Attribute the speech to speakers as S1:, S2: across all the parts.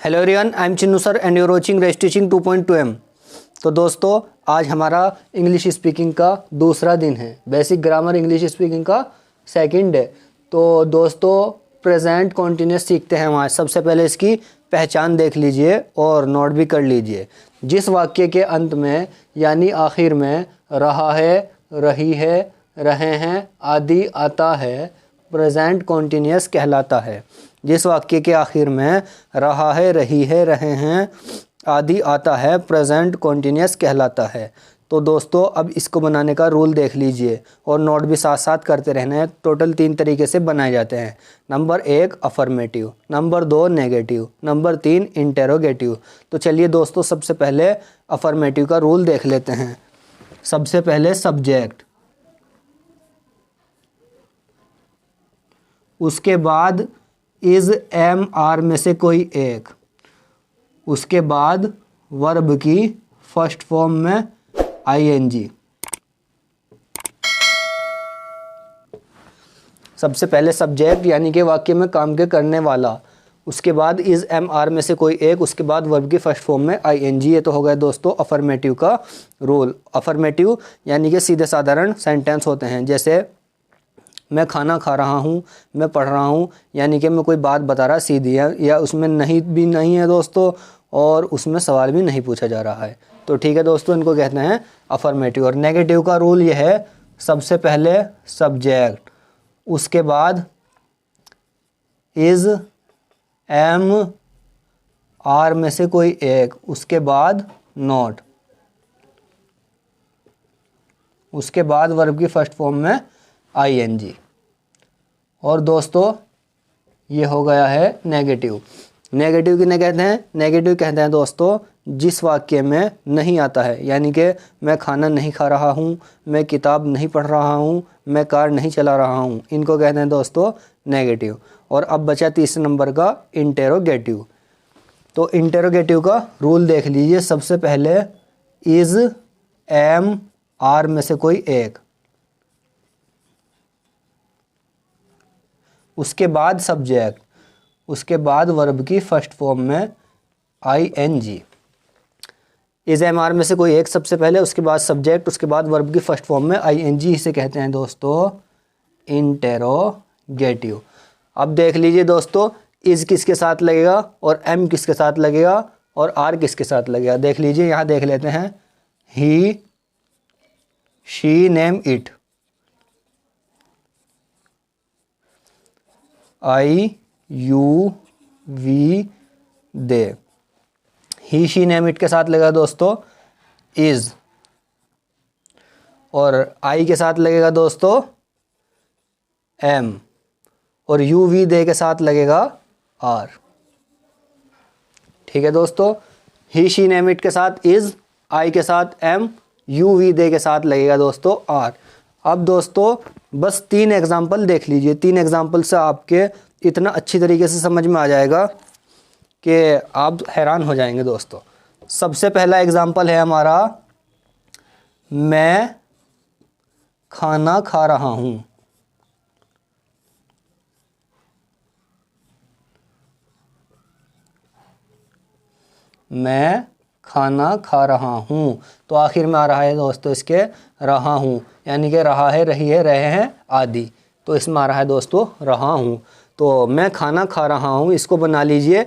S1: Hello everyone, I am Chinnu sir and you're watching Race Teaching 2.2M। तो दोस्तों, आज हमारा इंग्लिश स्पीकिंग का दूसरा दिन है। बेसिक ग्रामर इंग्लिश स्पीकिंग का सेकंड है। तो दोस्तों, प्रेजेंट कॉन्टिन्यूस सीखते हैं हम आज। सबसे पहले इसकी पहचान देख लीजिए और नोट भी कर लीजिए। जिस वाक्य के अंत में यानी आखिर में रहा है, रही है, रहे हैं आदि आता है, प्रेजेंट कॉन्टिन्यूस कहलाता है। जिस वाक्य के आखिर में रहा है, रही है, रहे हैं आदि आता है, प्रेजेंट कॉन्टिन्यूस कहलाता है। तो दोस्तों, अब इसको बनाने का रूल देख लीजिए और नोट भी साथ साथ करते रहना है। टोटल 3 तरीके से बनाए जाते हैं। Number 1 affirmative, number 2 negative, number 3 interrogative. तो चलिए दोस्तों, सबसे पहले अफर्मेटिव का रूल देख लेते हैं। सबसे पहले सब्जेक्ट, उसके बाद इज एम आर में से कोई एक, उसके बाद वर्ब की फर्स्ट फॉर्म में आईएनजी। सबसे पहले सब्जेक्ट यानी कि वाक्य में काम के करने वाला, उसके बाद इज एम आर में से कोई एक, उसके बाद वर्ब की फर्स्ट फॉर्म में आईएनजी। ये तो हो गया दोस्तों अफर्मेटिव का रूल। अफर्मेटिव यानी कि सीधे साधारण सेंटेंस होते हैं। जैसे मैं खाना खा रहा हूँ, मैं पढ़ रहा हूँ, यानी कि मैं कोई बात बता रहा सीधी है, या उसमें नहीं भी नहीं है दोस्तों, और उसमें सवाल भी नहीं पूछा जा रहा है। तो ठीक है दोस्तों, इनको कहते हैं अफर्मेटिव। और नेगेटिव का रूल ये है, सबसे पहले सब्जेक्ट, उसके बाद इज एम आर में से कोई एक, उसके बाद नॉट, उसके बाद वर्ब की फर्स्ट फॉर्म में आईएनजी। और दोस्तों, ये हो गया है नेगेटिव। नेगेटिव किन्हें कहते हैं? नेगेटिव कहते हैं दोस्तों जिस वाक्य में नहीं आता है, यानी कि मैं खाना नहीं खा रहा हूँ, मैं किताब नहीं पढ़ रहा हूँ, मैं कार नहीं चला रहा हूँ, इनको कहते हैं दोस्तों नेगेटिव। और अब बचा तीसरे नंबर का इंटेरोगेटिव। तो इंटेरोगेटिव का रूल देख लीजिए। सबसे पहले इज एम आर में से कोई एक, उसके बाद सब्जेक्ट, उसके बाद वर्ब की फर्स्ट फॉर्म में आईएनजी। इज एम आर में से कोई एक सबसे पहले, उसके बाद सब्जेक्ट, उसके बाद वर्ब की फर्स्ट फॉर्म में आईएनजी। इसे कहते हैं दोस्तों इंटेरोगेटिव। अब देख लीजिए दोस्तों, इज किसके साथ लगेगा और एम किसके साथ लगेगा और आर किसके साथ लगेगा। देख लीजिए, यहाँ देख लेते हैं। He, she, name, it. I, you, we, they. He, she, name, it के साथ लगेगा दोस्तों इज, और आई के साथ लगेगा दोस्तों एम, और यू, वी, दे के साथ लगेगा आर। ठीक है दोस्तों, ही, शी, नेम, इट के साथ इज, आई के साथ एम, यू, वी, दे के साथ लगेगा दोस्तों आर। अब दोस्तों बस 3 एग्जाम्पल देख लीजिए। 3 एग्जाम्पल से आपके इतना अच्छी तरीके से समझ में आ जाएगा कि आप हैरान हो जाएंगे दोस्तों। सबसे पहला एग्जाम्पल है हमारा, मैं खाना खा रहा हूँ। मैं खाना खा रहा हूँ। तो आखिर में आ रहा है दोस्तों इसके रहा हूँ, यानी कि रहा है, रही है, रहे हैं आदि। तो इसमें आ रहा है दोस्तों रहा हूँ। तो मैं खाना खा रहा हूँ, इसको बना लीजिए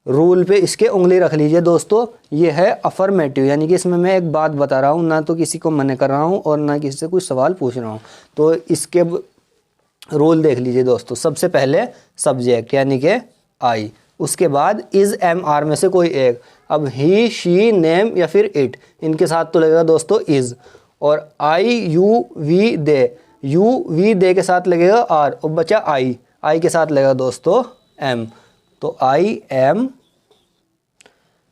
S1: रूल पे, इसके उंगली रख लीजिए दोस्तों। ये है अफर्मेटिव, यानी कि इसमें मैं एक बात बता रहा हूँ, ना तो किसी को मना कर रहा हूँ और ना किसी से कुछ सवाल पूछ रहा हूँ। तो इसके रूल देख लीजिए दोस्तों। सबसे पहले सब्जेक्ट यानी कि आई, उसके बाद इज एम आर में से कोई एक। अब ही, शी, नेम या फिर इट, इनके साथ तो लगेगा दोस्तों इज, और I, you, we, they. You, we, they के साथ लगेगा आर, और बचा आई, आई के साथ लगेगा दोस्तों एम। तो आई एम,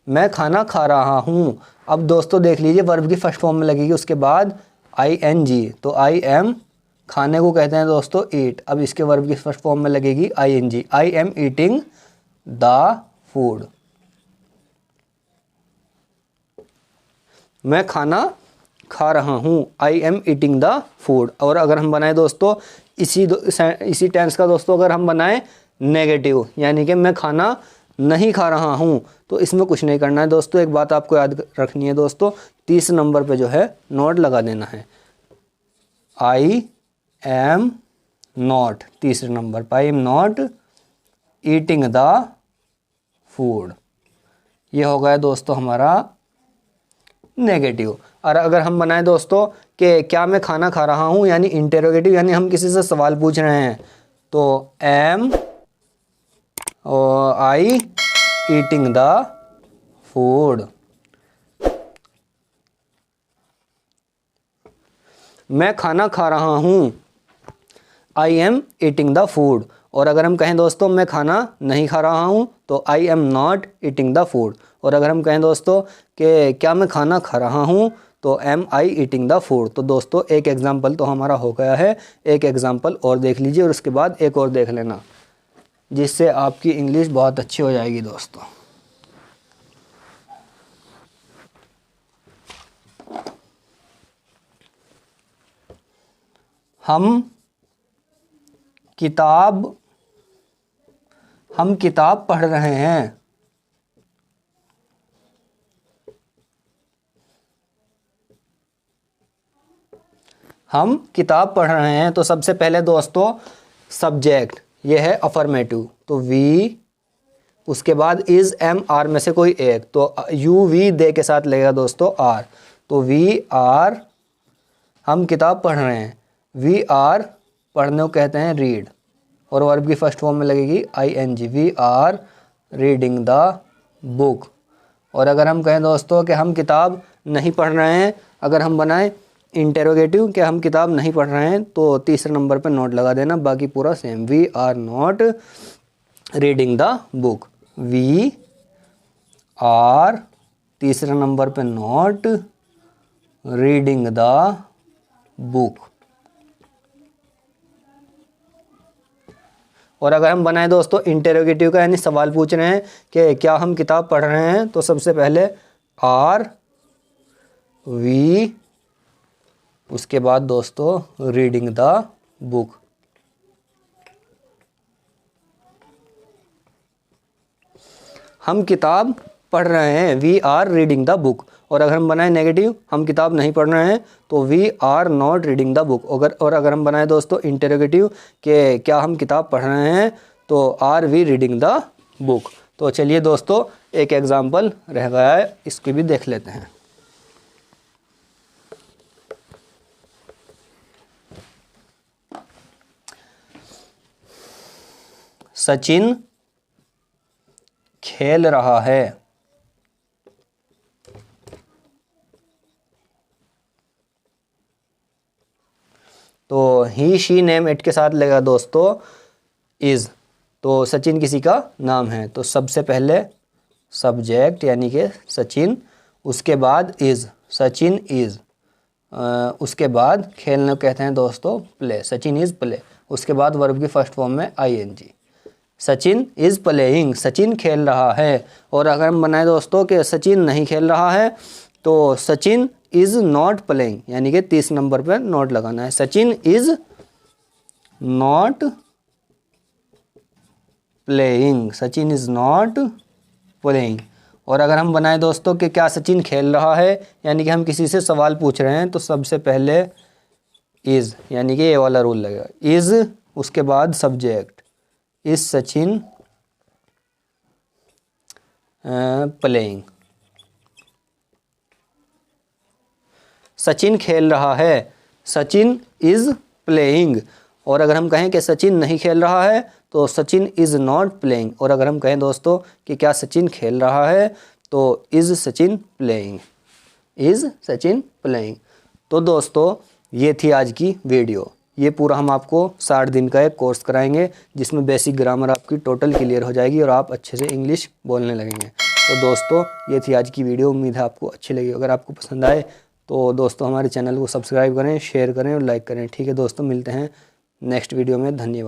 S1: मैं खाना खा रहा हूँ। अब दोस्तों देख लीजिए, वर्ब की फर्स्ट फॉर्म में लगेगी, उसके बाद आई एन जी। तो आई एम, खाने को कहते हैं दोस्तों ईट। अब इसके वर्ब की फर्स्ट फॉर्म में लगेगी I N G. I am eating the food, मैं खाना खा रहा हूँ। I am eating the food. और अगर हम बनाए दोस्तों इसी टेंस का दोस्तों अगर हम बनाएं नेगेटिव, यानी कि मैं खाना नहीं खा रहा हूँ, तो इसमें कुछ नहीं करना है दोस्तों। एक बात आपको याद रखनी है दोस्तों, 30 नंबर पे जो है नॉट लगा देना है। आई एम नॉट, तीसरे नंबर पर I am not eating the food. ये हो गया दोस्तों हमारा नेगेटिव। और अगर हम बनाएं दोस्तों कि क्या मैं खाना खा रहा हूँ, यानी इंटेरोगेटिव, यानी हम किसी से सवाल पूछ रहे हैं, तो am I eating the food. मैं खाना खा रहा हूँ, I am eating the food. और अगर हम कहें दोस्तों मैं खाना नहीं खा रहा हूँ, तो I am not eating the food. और अगर हम कहें दोस्तों कि क्या मैं खाना खा रहा हूँ, तो am I eating the food. तो दोस्तों एक एग्जाम्पल तो हमारा हो गया है, एक एग्जाम्पल और देख लीजिए और उसके बाद एक और देख लेना, जिससे आपकी इंग्लिश बहुत अच्छी हो जाएगी दोस्तों। हम किताब पढ़ रहे हैं। हम किताब पढ़ रहे हैं, तो सबसे पहले दोस्तों सब्जेक्ट ये है अफर्मेटिव, तो वी, उसके बाद इज एम आर में से कोई एक, तो यू वी दे के साथ लगेगा दोस्तों आर, तो वी आर, हम किताब पढ़ रहे हैं। वी आर पढ़ने को कहते हैं रीड, और वर्ब की फर्स्ट फॉर्म में लगेगी I N G, we are reading the book. और अगर हम कहें दोस्तों कि हम किताब नहीं पढ़ रहे हैं, अगर हम बनाएं इंटेरोगेटिव कि हम किताब नहीं पढ़ रहे हैं, तो तीसरे नंबर पर नोट लगा देना, बाकी पूरा same. We are not reading the book, we are, तीसरे नंबर पे नॉट रीडिंग द बुक। और अगर हम बनाए दोस्तों इंटेरोगेटिव का, यानी सवाल पूछ रहे हैं कि क्या हम किताब पढ़ रहे हैं, तो सबसे पहले आर वी, उसके बाद दोस्तों रीडिंग द बुक। हम किताब पढ़ रहे हैं, we are reading the book. और अगर हम बनाए नेगेटिव, हम किताब नहीं पढ़ रहे हैं, तो we are not reading the book. और अगर हम बनाए दोस्तों इंटेरोगेटिव कि क्या हम किताब पढ़ रहे हैं, तो are we reading the book. तो चलिए दोस्तों एक एग्जाम्पल रह गया है, इसकी भी देख लेते हैं। सचिन खेल रहा है। तो ही शी नेम इट के साथ लगेगा दोस्तों इज, तो सचिन किसी का नाम है, तो सबसे पहले सब्जेक्ट यानी कि सचिन, उसके बाद इज, सचिन इज, उसके बाद खेलने कहते हैं दोस्तों प्ले, सचिन इज प्ले, उसके बाद वर्ब की फर्स्ट फॉर्म में I N G, Sachin is playing, Sachin खेल रहा है। और अगर हम बनाए दोस्तों कि सचिन नहीं खेल रहा है, तो सचिन इज नॉट प्लेइंग, यानी कि 30 नंबर पर नोट लगाना है, Sachin is not playing, Sachin is not playing. और अगर हम बनाए दोस्तों कि क्या सचिन खेल रहा है, यानी कि हम किसी से सवाल पूछ रहे हैं, तो सबसे पहले इज, यानी कि ये वाला रूल लगेगा, इज, उसके बाद subject, is Sachin playing, Sachin खेल रहा है, सचिन इज प्लेइंग। और अगर हम कहें कि सचिन नहीं खेल रहा है, तो सचिन इज नॉट प्लेइंग। और अगर हम कहें दोस्तों कि क्या सचिन खेल रहा है, तो is Sachin playing, is Sachin playing. तो दोस्तों ये थी आज की वीडियो। ये पूरा हम आपको 60 दिन का एक कोर्स कराएंगे, जिसमें बेसिक ग्रामर आपकी टोटल क्लियर हो जाएगी और आप अच्छे से इंग्लिश बोलने लगेंगे। तो दोस्तों ये थी आज की वीडियो, उम्मीद है आपको अच्छी लगी। अगर आपको पसंद आए तो दोस्तों हमारे चैनल को सब्सक्राइब करें, शेयर करें और लाइक करें। ठीक है दोस्तों, मिलते हैं नेक्स्ट वीडियो में। धन्यवाद।